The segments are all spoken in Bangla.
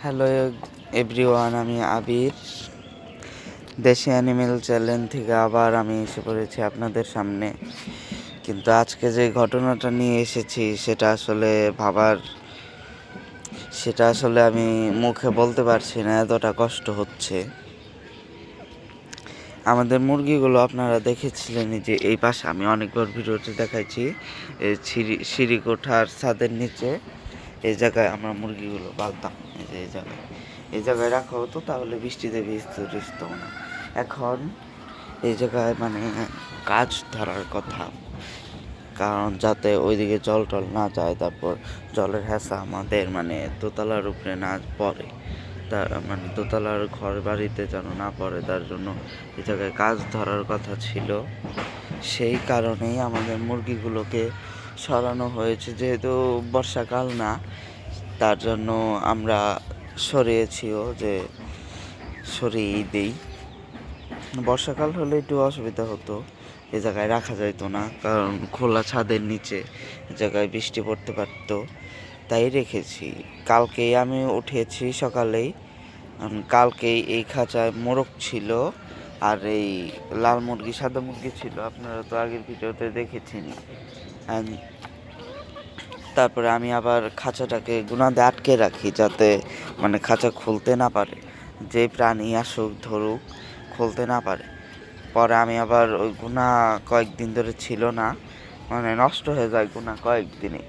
হ্যালো এভরিওয়ান, আমি আবির। দেশি অ্যানিমেল চ্যানেল থেকে আবার আমি এসে পড়েছি আপনাদের সামনে। কিন্তু আজকে যে ঘটনাটা নিয়ে এসেছি সেটা আসলে আমি মুখে বলতে পারছি না, এতটা কষ্ট হচ্ছে। আমাদের মুরগিগুলো আপনারা দেখেছিলেন যে এই পাশে আমি অনেকবার ভিডিওতে দেখাইছি, সিঁড়ি কোঠার ছাদের নিচে এই জায়গায় আমরা মুরগিগুলো পালতাম। এই জায়গায় রাখা হতো, তাহলে বৃষ্টিতে ভিজতো না। এখন এই জায়গায় কাজ ধরার কথা, কারণ যাতে ওইদিকে জল টল না যায়, তারপর জলের হ্যাসা আমাদের দোতলার উপরে না পড়ে, তার দোতলার ঘর বাড়িতে যেন না পড়ে, তার জন্য এই জায়গায় কাজ ধরার কথা ছিল। সেই কারণেই আমাদের মুরগিগুলোকে সরানো হয়েছে, যেহেতু বর্ষাকাল না, তার জন্য আমরা সরিয়েছিও যে সরিয়েই দেই। বর্ষাকাল হলে একটু অসুবিধা হতো, এ জায়গায় রাখা যাইতো না, কারণ খোলা ছাদের নিচে জায়গায় বৃষ্টি পড়তে পারত, তাই রেখেছি। কালকেই আমি উঠেছি সকালেই, কালকেই এই খাঁচায় মোরগ ছিল, আর এই লাল মুরগি সাদা মুরগি ছিল, আপনারা তো আগের ভিডিওতে দেখেছেন। তারপরে আমি আবার খাঁচাটাকে গুনা দিয়ে আটকে রাখি, যাতে খাঁচা খুলতে না পারে, যে প্রাণী আসুক ধরুক খুলতে না পারে। পরে আমি আবার ওই গুনা কয়েকদিন ধরে ছিল না, নষ্ট হয়ে যায় গুনা কয়েকদিনে,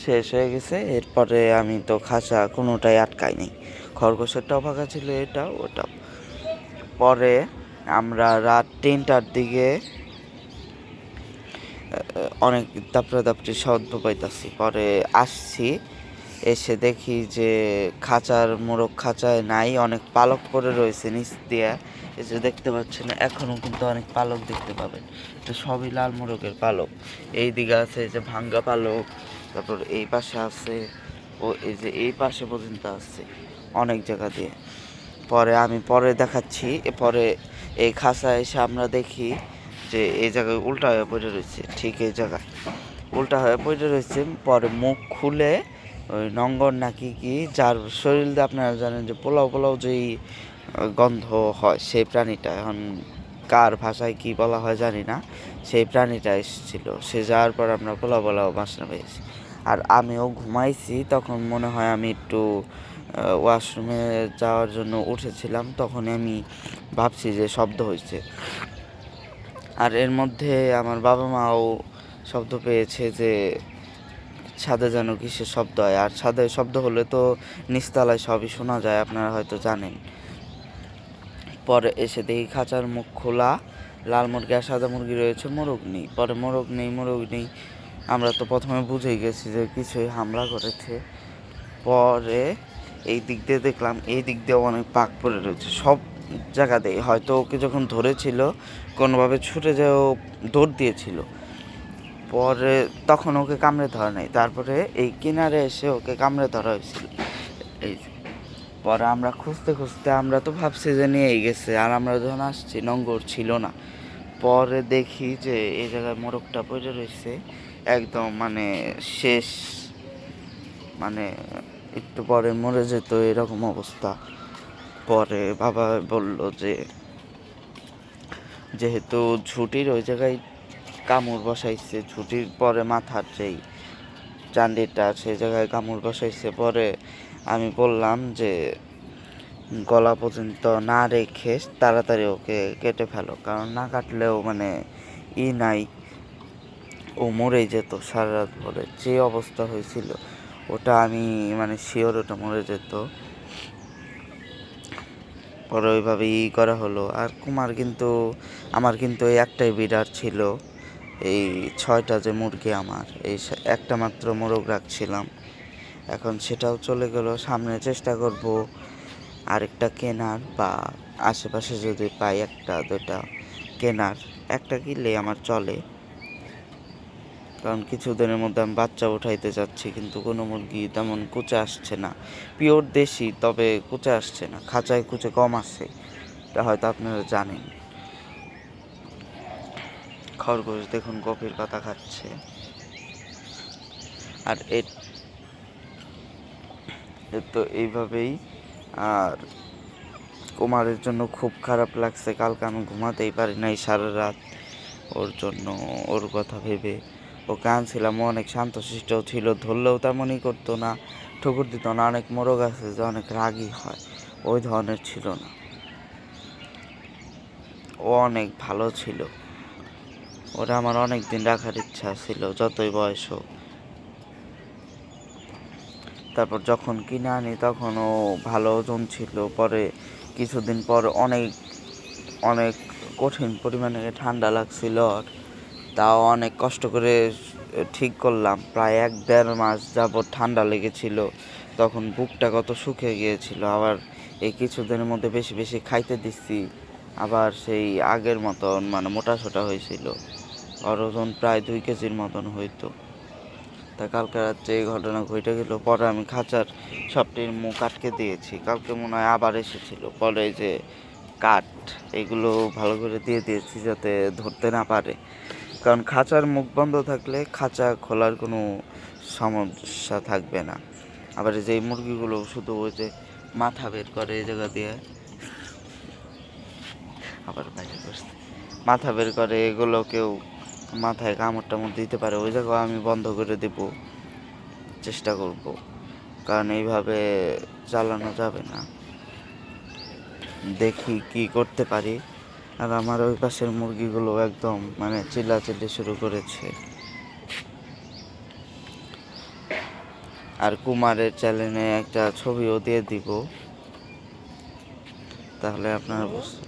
শেষ হয়ে গেছে। এরপরে আমি তো খাঁচা কোনোটাই আটকাই নেই, খরগোশেরটাও ফাঁকা ছিল, এটাও ওটাও। পরে আমরা রাত 3টার দিকে অনেক দাপড়ি শব্দ পাইতাছি, পরে আসছি, এসে দেখি যে মোরগ খাঁচায় নাই, অনেক পালক পরে রয়েছে নিচ দিয়ে, এই যে দেখতে পাচ্ছেন, এখনও কিন্তু অনেক পালক দেখতে পাবেন, এটা সবই লাল মোরগের পালক। এই দিকে আছে যে ভাঙ্গা পালক, তারপর এই পাশে আছে, ও এই যে এই পাশে পর্যন্ত আছে অনেক জায়গা দিয়ে। আমি দেখাচ্ছি, পরে এই খাঁচায় এসে আমরা দেখি যে এই জায়গায় উল্টা হয়ে পড়ে রয়েছে, ঠিক এই জায়গায় উল্টা হয়ে পড়ে রয়েছে। পরে মুখ খুলে ওই নঙ্গর নাকি কি, যার শরীর দিয়ে আপনারা জানেন যে পোলাও যেই গন্ধ হয়, সেই প্রাণীটা, এখন কার ভাষায় কি বলা হয় জানি না, সেই প্রাণীটা এসেছিল। সে যাওয়ার পর আমরা পোলাও বাসনা পেয়েছি। আর আমিও ঘুমাইছি, তখন মনে হয় আমি একটু ওয়াশরুমে যাওয়ার জন্য উঠেছিলাম, তখন আমি ভাবছি যে শব্দ হয়েছে। আর এর মধ্যে আমার বাবা মাও শব্দ পেয়েছে যে ছাদে যেন কিসের শব্দ হয়, আর ছাদে শব্দ হলে তো নিচতলায় সবই শোনা যায়, আপনারা হয়তো জানেন। পরে এসে দেখি খাঁচার মুখ খোলা, লাল মুরগি আর সাদা মুরগি রয়েছে, মোরগ নেই। পরে মোরগ নেই, আমরা তো প্রথমে বুঝেই গেছি যে কিছুই হামলা করেছে। পরে এই দিক দিয়ে দেখলাম, এই দিক দিয়েও অনেক পাক পড়ে রয়েছে সব জায়গাতেই, হয়তো ওকে যখন ধরেছিল কোনোভাবে ছুটে যেও দৌড় দিয়েছিল, পরে তখন ওকে কামড়ে ধরা নাই, তারপরে এই কিনারে এসে ওকে কামড়ে ধরা হয়েছিল। এই পরে আমরা খুঁজতে আমরা তো ভাবছি যে নিয়েই গেছে, আর আমরা যখন আসছি নঙ্গর ছিল না। পরে দেখি যে এই জায়গায় মোরগটা পড়ে রয়েছে, একদম শেষ, একটু পরে মরে যেত, এরকম অবস্থা। পরে বাবা বলল যে যেহেতু ঝুঁটির ওই জায়গায় কামড় বসাইছে, ঝুঁটির পরে মাথার যেই চান্ডিটা সেই জায়গায় কামড় বসাইছে। পরে আমি বললাম যে গলা পর্যন্ত না রেখে তাড়াতাড়ি ওকে কেটে ফেলো, কারণ না কাটলেও নাই, ও মরেই যেত। সারা রাত ভরে যে অবস্থা হয়েছিল, ওটা আমি শিওর ওটা মরে যেত। পরে ওইভাবেই করা হলো। আর আমার কিন্তু এই একটাই বিড়ার ছিল, এই 6টা যে মুরগি, আমার এই একটা মাত্র মোরগ রাখছিলাম, এখন সেটাও চলে গেল। সামনে চেষ্টা করব আরেকটা কেনার, বা আশেপাশে যদি পাই 1-2টা কেনার, একটা কিনলে আমার চলে, কারণ কিছুদিনের মধ্যে আমি বাচ্চা উঠাইতে যাচ্ছি, কিন্তু কোনো মুরগি তেমন কুচে আসছে না, পিওর দেশি, তবে কুচে আসছে না, খাঁচায় কুচে কম আছে, এটা হয়তো আপনারা জানেন। খরগোশ দেখুন কফির পাতা খাচ্ছে। আর তো এইভাবেই আর কুমারের জন্য খুব খারাপ লাগছে, কালকে আমি ঘুমাতেই পারি নাই সারা রাত ওর জন্য, ওর কথা ভেবে। ওকে আনছিলাম, ও অনেক শান্তশিষ্ট ছিল, ধরলেও তেমনই করতো না, ঠুকুর দিত না। অনেক মোরগ আছে যে অনেক রাগী হয়, ওই ধরনের ছিল না, ও অনেক ভালো ছিল। ওরা আমার অনেক দিন রাখার ইচ্ছা ছিল, যতই বয়স হোক। তারপর যখন কিনে আনি তখন ও ভালো ওজন ছিল। পরে কিছুদিন পর অনেক অনেক কঠিন পরিমাণে ঠান্ডা লাগছিল, আর তাও অনেক কষ্ট করে ঠিক করলাম। প্রায় 1-1.5 মাস যাবৎ ঠান্ডা লেগেছিল, তখন বুকটা কত শুকিয়ে গিয়েছিল। আবার এই কিছুদিনের মধ্যে বেশি বেশি খাইতে দিচ্ছি, আবার সেই আগের মতন মানে মোটা সোটা হয়েছিল। ওর ওজন প্রায় 2 কেজির মতন হইতো। তা কালকে রাত্রে এই ঘটনা ঘটে গেল। পরে আমি খাঁচার সবটির মুখ আটকে দিয়েছি, কালকে মনে হয় আবার এসেছিল। পরে যে কাঠ এগুলো ভালো করে দিয়ে দিয়েছি যাতে ধরতে না পারে, কারণ খাঁচার মুখ বন্ধ থাকলে খাঁচা খোলার কোনো সমস্যা থাকবে না। আবার যে মুরগিগুলো শুধু ওই যে মাথা বের করে এই জায়গা দিয়ে, আবার বাইরে বসতে মাথা বের করে, এগুলো কেউ মাথায় কামড় টামড় দিতে পারে, ওই জায়গাও আমি বন্ধ করে দেব, চেষ্টা করব, কারণ এইভাবে চালানো যাবে না। দেখি কি করতে পারি। আর আমার ওই পাশের মুরগিগুলো একদম মানে চিল্লাচিল্লি শুরু করেছে। আর কুমারের চ্যানেলে একটা ছবিও দিয়ে দিব, তাহলে আপনারা বুঝতে